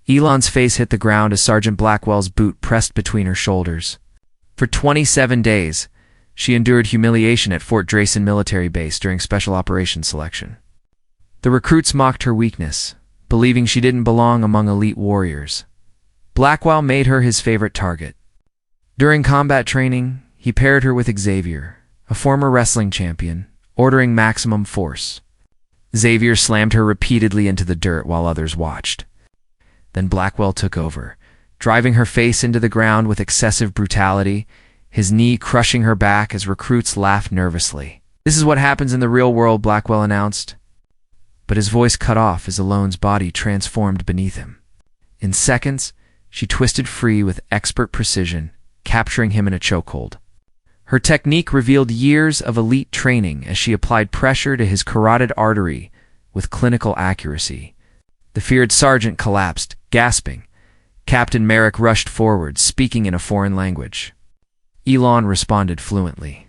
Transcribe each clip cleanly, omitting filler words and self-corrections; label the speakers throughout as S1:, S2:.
S1: Elon's face hit the ground as Sergeant Blackwell's boot pressed between her shoulders. For 27 days, she endured humiliation at Fort Drayson military base during special operations selection. The recruits mocked her weakness, believing she didn't belong among elite warriors. Blackwell made her his favorite target. During combat training, he paired her with Xavier, a former wrestling champion, ordering maximum force. Xavier slammed her repeatedly into the dirt while others watched. Then Blackwell took over, driving her face into the ground with excessive brutality, his knee crushing her back as recruits laughed nervously. "This is what happens in the real world," Blackwell announced. But his voice cut off as Alone's body transformed beneath him. In seconds, she twisted free with expert precision, capturing him in a chokehold. Her technique revealed years of elite training as she applied pressure to his carotid artery with clinical accuracy. The feared sergeant collapsed, gasping. Captain Merrick rushed forward, speaking in a foreign language. Elon responded fluently.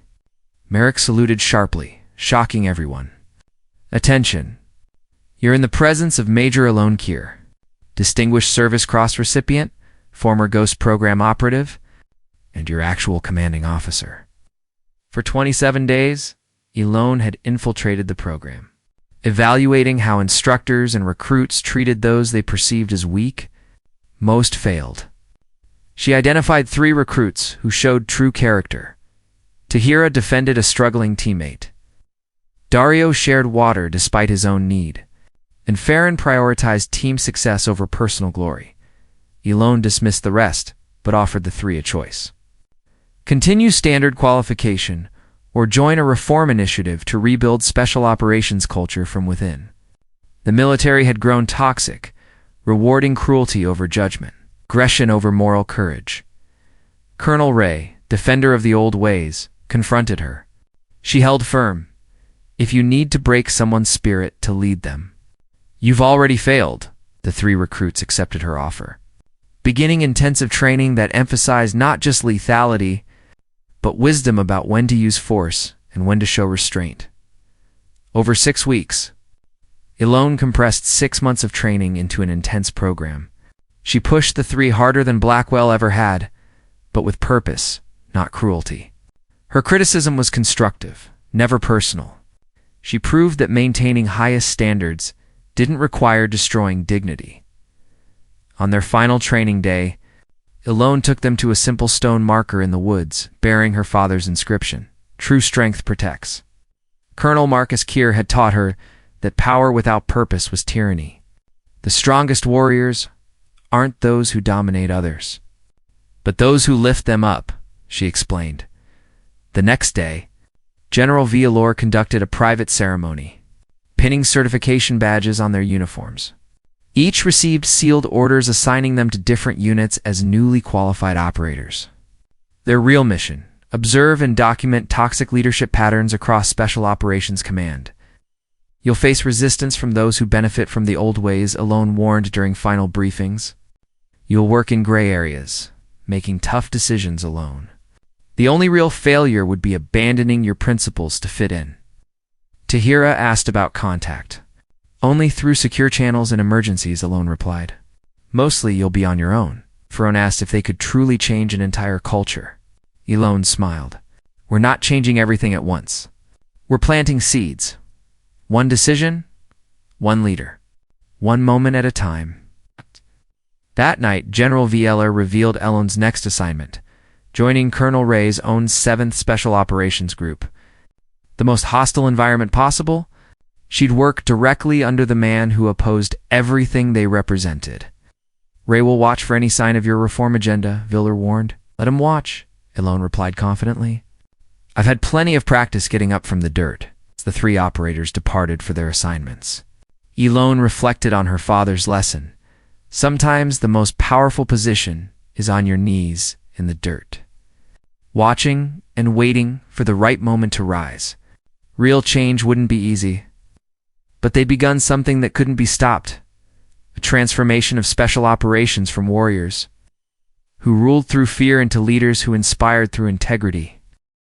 S1: Merrick saluted sharply, shocking everyone. "Attention. You're in the presence of Major Alon Kier, Distinguished Service Cross recipient, former Ghost Program operative, and your actual commanding officer." For 27 days, Elon had infiltrated the program, evaluating how instructors and recruits treated those they perceived as weak. Most failed. She identified 3 recruits who showed true character. Tahira defended a struggling teammate. Dario shared water despite his own need. And Farron prioritized team success over personal glory. Elon dismissed the rest, but offered the 3 a choice. Continue standard qualification, or join a reform initiative to rebuild special operations culture from within. The military had grown toxic, rewarding cruelty over judgment, aggression over moral courage. Colonel Ray, defender of the old ways, confronted her. She held firm. "If you need to break someone's spirit to lead them, you've already failed." The 3 recruits accepted her offer, beginning intensive training that emphasized not just lethality, but wisdom about when to use force and when to show restraint. Over 6 weeks, Elon compressed 6 months of training into an intense program. She pushed the 3 harder than Blackwell ever had, but with purpose, not cruelty. Her criticism was constructive, never personal. She proved that maintaining highest standards didn't require destroying dignity. On their final training day, Elon took them to a simple stone marker in the woods, bearing her father's inscription, "True strength protects." Colonel Marcus Kier had taught her that power without purpose was tyranny. The strongest warriors aren't those who dominate others, but those who lift them up, she explained. The next day, General Villalore conducted a private ceremony, pinning certification badges on their uniforms. Each received sealed orders assigning them to different units as newly qualified operators. Their real mission: observe and document toxic leadership patterns across Special Operations Command. You'll face resistance from those who benefit from the old ways, Elon warned during final briefings. You'll work in gray areas, making tough decisions alone. The only real failure would be abandoning your principles to fit in. Tahira asked about contact. "Only through secure channels and emergencies," Elon replied. "Mostly you'll be on your own." Farron asked if they could truly change an entire culture. Elon smiled. "We're not changing everything at once. We're planting seeds. One decision, one leader, one moment at a time." That night, General Villalore revealed Elon's next assignment, joining Colonel Ray's own 7th Special Operations Group. The most hostile environment possible? She'd work directly under the man who opposed everything they represented. "Ray will watch for any sign of your reform agenda," Villalore warned. "Let him watch," Elon replied confidently. "I've had plenty of practice getting up from the dirt." The 3 operators departed for their assignments. Elon reflected on her father's lesson. Sometimes the most powerful position is on your knees in the dirt, watching and waiting for the right moment to rise. Real change wouldn't be easy, but they'd begun something that couldn't be stopped, a transformation of special operations from warriors who ruled through fear into leaders who inspired through integrity.